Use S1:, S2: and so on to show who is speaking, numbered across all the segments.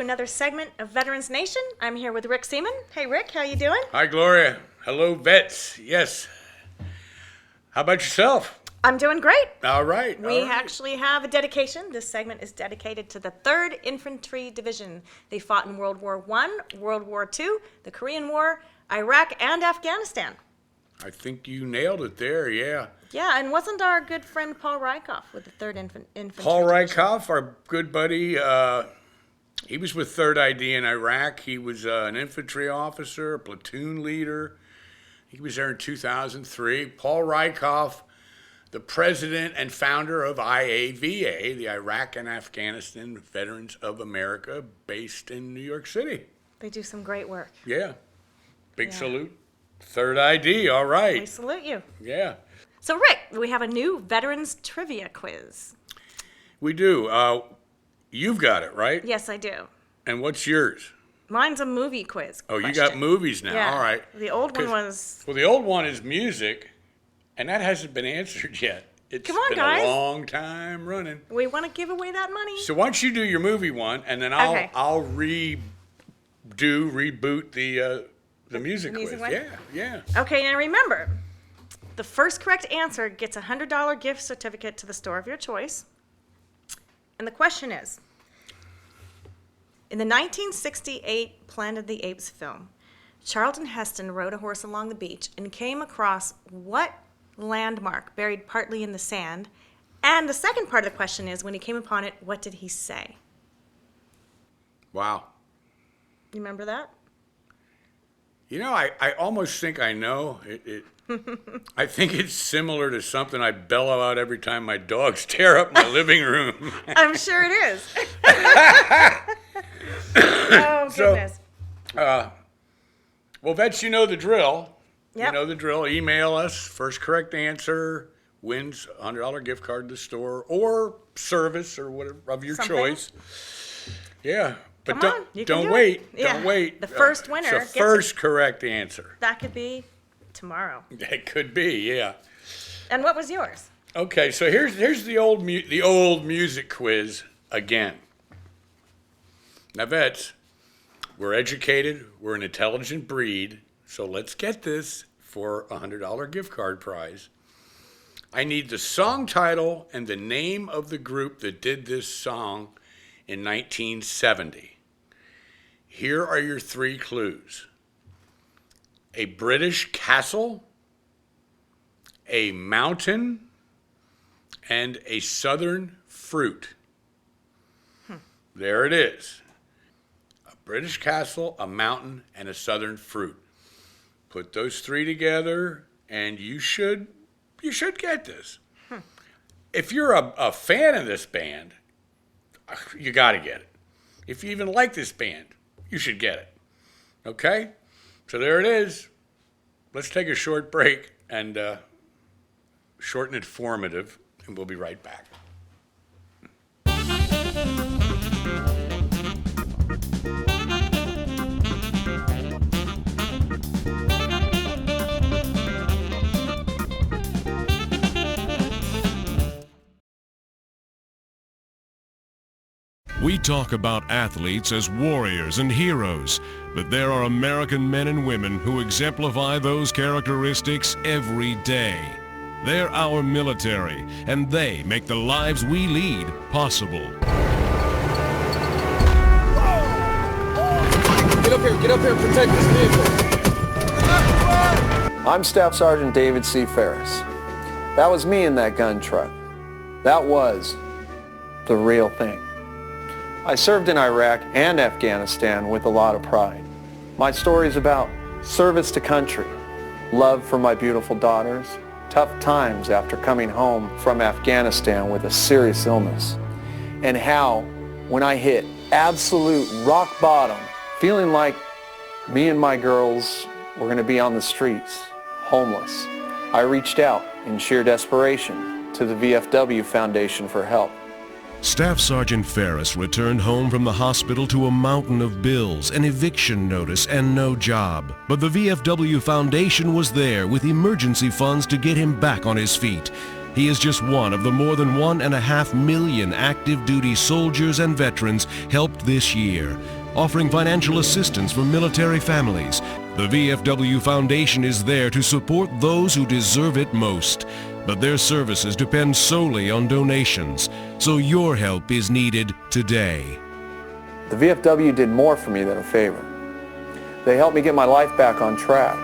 S1: to another segment of Veterans Nation. I'm here with Rick Seaman. Hey, Rick, how you doing?
S2: Hi, Gloria. Hello, vets. Yes. How about yourself?
S1: I'm doing great.
S2: All right.
S1: We actually have a dedication. This segment is dedicated to the 3rd Infantry Division. They fought in World War I, World War II, the Korean War, Iraq, and Afghanistan.
S2: I think you nailed it there, yeah.
S1: Yeah, and wasn't our good friend Paul Rykoff with the 3rd Infantry
S2: Paul
S1: Division?
S2: Rykoff, our good buddy, he was with 3rd ID in Iraq. He was an infantry officer, a platoon leader. He was there in 2003. Paul Rykoff, the president and founder of IAVA, the Iraq and Afghanistan Veterans of America, based in New York City.
S1: They do some great work.
S2: Yeah. Big salute. 3rd ID, all right.
S1: We salute you.
S2: Yeah.
S1: So, Rick, we have a new Veterans Trivia quiz.
S2: We do. You've got it, right?
S1: Yes, I do.
S2: And what's yours?
S1: Mine's a movie quiz.
S2: Oh, you got movies now.
S1: Yeah.
S2: All right.
S1: The old one was...
S2: Well, the old one is music, and that hasn't been answered yet. It's
S1: Come on,
S2: been
S1: guys.
S2: a long time running.
S1: We want to give away that money.
S2: So why don't you do your movie one, and then I'll reboot the music quiz.
S1: one?
S2: Yeah.
S1: Okay, now remember, the first correct answer gets a $100 gift certificate to the store of your choice. And the question is, in the 1968 Planet of the Apes film, Charlton Heston rode a horse along the beach and came across what landmark buried partly in the sand? And the second part of the question is, when he came upon it, what did he say?
S2: Wow.
S1: You remember that?
S2: You know, I almost think I know. I think it's similar to something I bellow out every time my dogs tear up my living room.
S1: I'm sure it is. Oh, goodness.
S2: Well, vets, you know the drill.
S1: Yep.
S2: You know the drill. Email us. First correct answer wins a $100 gift card to the store or service or whatever of your choice. Yeah. But
S1: Come on, you can
S2: don't
S1: do
S2: wait.
S1: it. Yeah.
S2: Don't wait.
S1: The first winner
S2: It's the first correct answer.
S1: That could be tomorrow.
S2: It could be, yeah.
S1: And what was yours?
S2: Okay, so here's the old music quiz again. Now, vets, we're educated, we're an intelligent breed, so let's get this for a $100 gift card prize. I need the song title and the name of the group that did this song in 1970. Here are your 3 clues. A British castle, a mountain, and a southern fruit. There it is. A British castle, a mountain, and a southern fruit. Put those 3 together, and you should get this. If you're a fan of this band, you got to get it. If you even like this band, you should get it. Okay? So there it is. Let's take a short break and short and informative, and we'll be right back.
S3: We talk about athletes as warriors and heroes, but there are American men and women who exemplify those characteristics every day. They're our military, and they make the lives we lead possible.
S4: Get up here, protect this vehicle. I'm Staff Sergeant David C. Ferris. That was me in that gun truck. That was the real thing. I served in Iraq and Afghanistan with a lot of pride. My story is about service to country, love for my beautiful daughters, tough times after coming home from Afghanistan with a serious illness, and how, when I hit absolute rock bottom, feeling like me and my girls were going to be on the streets, homeless, I reached out in sheer desperation to the VFW Foundation for help.
S3: Staff Sergeant Ferris returned home from the hospital to a mountain of bills, an eviction notice, and no job. But the VFW Foundation was there with emergency funds to get him back on his feet. He is just one of the more than 1.5 million active duty soldiers and veterans helped this year, offering financial assistance for military families. The VFW Foundation is there to support those who deserve it most, but their services depend solely on donations, so your help is needed today.
S4: The VFW did more for me than a favor. They helped me get my life back on track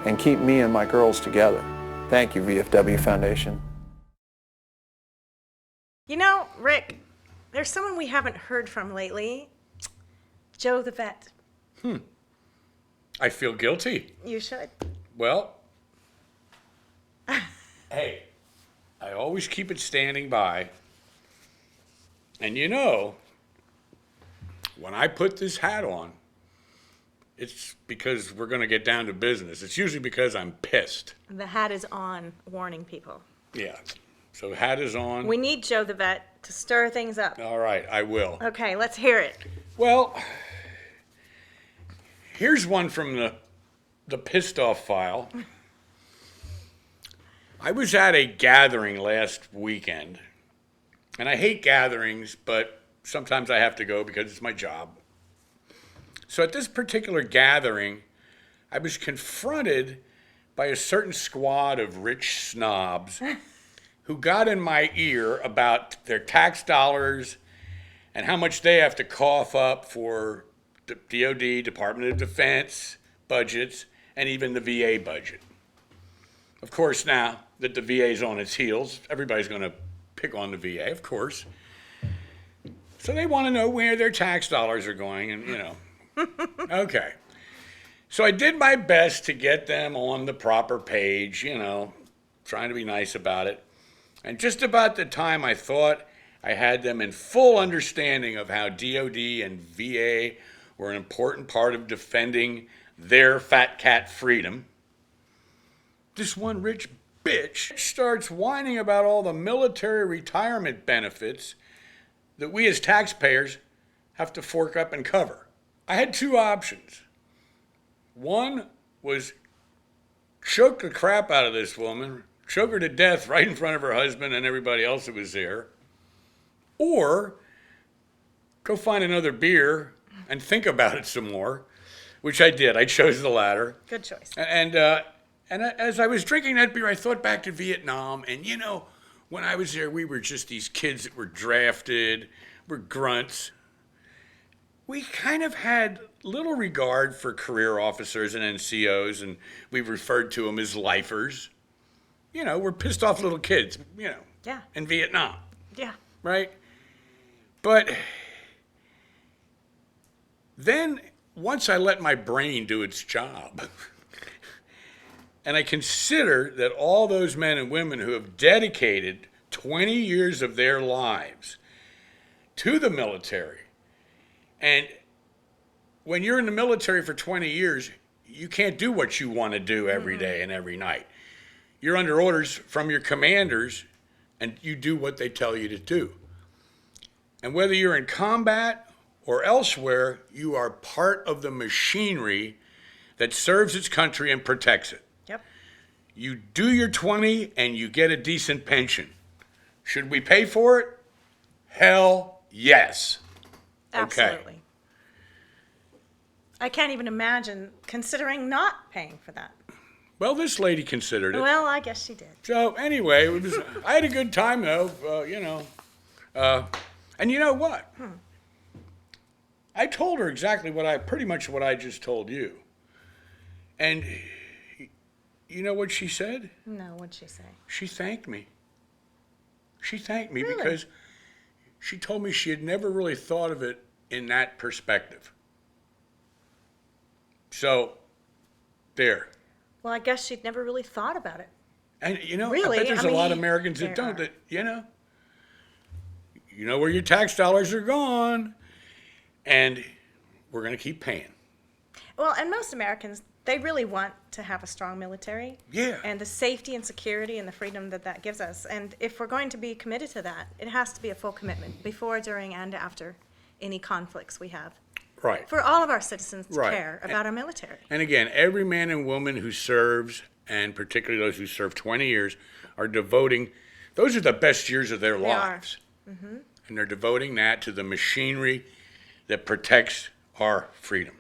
S4: and keep me and my girls together. Thank you, VFW Foundation.
S1: You know, Rick, there's someone we haven't heard from lately. Joe the vet.
S2: I feel guilty.
S1: You should.
S2: Well, hey, I always keep it standing by. And you know, when I put this hat on, it's because we're going to get down to business. It's usually because I'm pissed.
S1: The hat is on, warning people.
S2: Yeah. So hat is on.
S1: We need Joe the vet to stir things up.
S2: All right, I will.
S1: Okay, let's hear it.
S2: Well, here's one from the pissed off file. I was at a gathering last weekend, and I hate gatherings, but sometimes I have to go because it's my job. So at this particular gathering, I was confronted by a certain squad of rich snobs who got in my ear about their tax dollars and how much they have to cough up for the DOD, Department of Defense budgets, and even the VA budget. Of course, now that the VA is on its heels, everybody's going to pick on the VA, of course. So they want to know where their tax dollars are going, and, you know. Okay. So I did my best to get them on the proper page, you know, trying to be nice about it. And just about the time I thought I had them in full understanding of how DOD and VA were an important part of defending their fat cat freedom, this one rich bitch starts whining about all the military retirement benefits that we as taxpayers have to fork up and cover. I had two options. One was choke the crap out of this woman, choke her to death right in front of her husband and everybody else that was there, or go find another beer and think about it some more, which I did. I chose the latter.
S1: Good choice.
S2: And as I was drinking that beer, I thought back to Vietnam, and you know, when I was there, we were just these kids that were drafted, we're grunts. We kind of had little regard for career officers and NCOs, and we referred to them as lifers. You know, we're pissed off little kids, you know,
S1: Yeah.
S2: in Vietnam,
S1: Yeah.
S2: right? But then once I let my brain do its job, and I consider that all those men and women who have dedicated 20 years of their lives to the military, and when you're in the military for 20 years, you can't do what you want to do every day and every night. You're under orders from your commanders, and you do what they tell you to do. And whether you're in combat or elsewhere, you are part of the machinery that serves its country and protects it.
S1: Yep.
S2: You do your 20 and you get a decent pension. Should we pay for it? Hell yes. Okay.
S1: Absolutely. I can't even imagine considering not paying for that.
S2: Well, this lady considered it.
S1: Well, I guess she did.
S2: So anyway, I had a good time though, you know. And you know what? I told her exactly pretty much what I just told you. And you know what she said?
S1: No, what'd she say?
S2: She thanked me. She thanked me
S1: Really?
S2: because she told me she had never really thought of it in that perspective. So, there.
S1: Well, I guess she'd never really thought about it.
S2: And you know,
S1: Really?
S2: I bet there's
S1: I
S2: a lot
S1: mean,
S2: of Americans that
S1: there
S2: don't.
S1: are.
S2: That you know where your tax dollars are gone, and we're going to keep paying.
S1: Well, and most Americans, they really want to have a strong military.
S2: Yeah.
S1: And the safety and security and the freedom that that gives us. And if we're going to be committed to that, it has to be a full commitment before, during, and after any conflicts we have.
S2: Right.
S1: For all of our citizens to
S2: Right.
S1: care about our military.
S2: And again, every man and woman who serves, and particularly those who serve 20 years, are devoting Those are the best years of their
S1: They are.
S2: lives. And they're devoting that to the machinery that protects our freedom,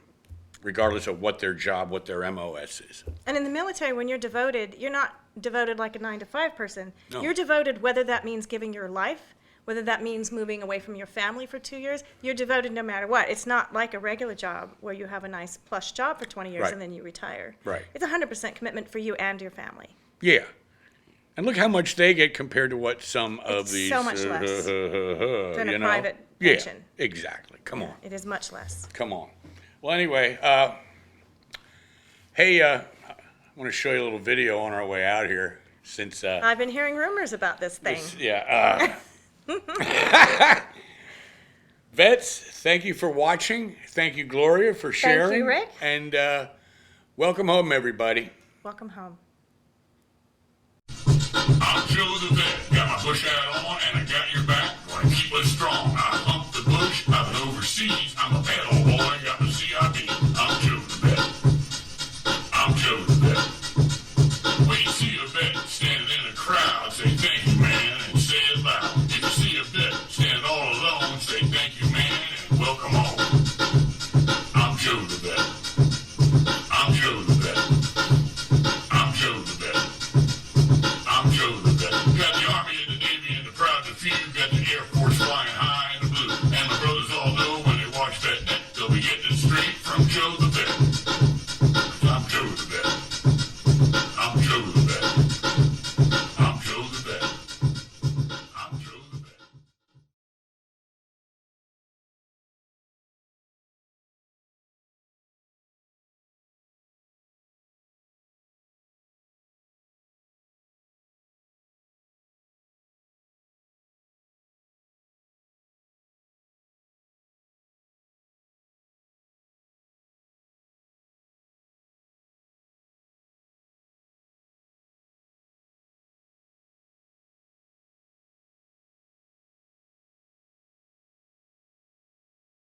S2: regardless of what their job, what their MOS is.
S1: And in the military, when you're devoted, you're not devoted like a 9-to-5 person.
S2: No.
S1: You're devoted whether that means giving your life, whether that means moving away from your family for 2 years. You're devoted no matter what. It's not like a regular job where you have a nice plush job for 20 years
S2: Right.
S1: and then you retire.
S2: Right.
S1: It's 100% commitment for you and your family.
S2: Yeah. And look how much they get compared to what some of
S1: It's
S2: these...
S1: so much less than a private
S2: Yeah,
S1: pension.
S2: exactly. Come on.
S1: It is much less.
S2: Come on. Well, anyway, hey, I want to show you a little video on our way out here since...
S1: I've been hearing rumors about this thing.
S2: Vets, thank you for watching. Thank you, Gloria, for sharing.
S1: Rick.
S2: And welcome home, everybody.
S1: Welcome home.
S5: I'm Joe the vet, got my bush hat on and I got your back, gonna keep us strong. I hump the bush, I've been overseas, I'm a pedal boy,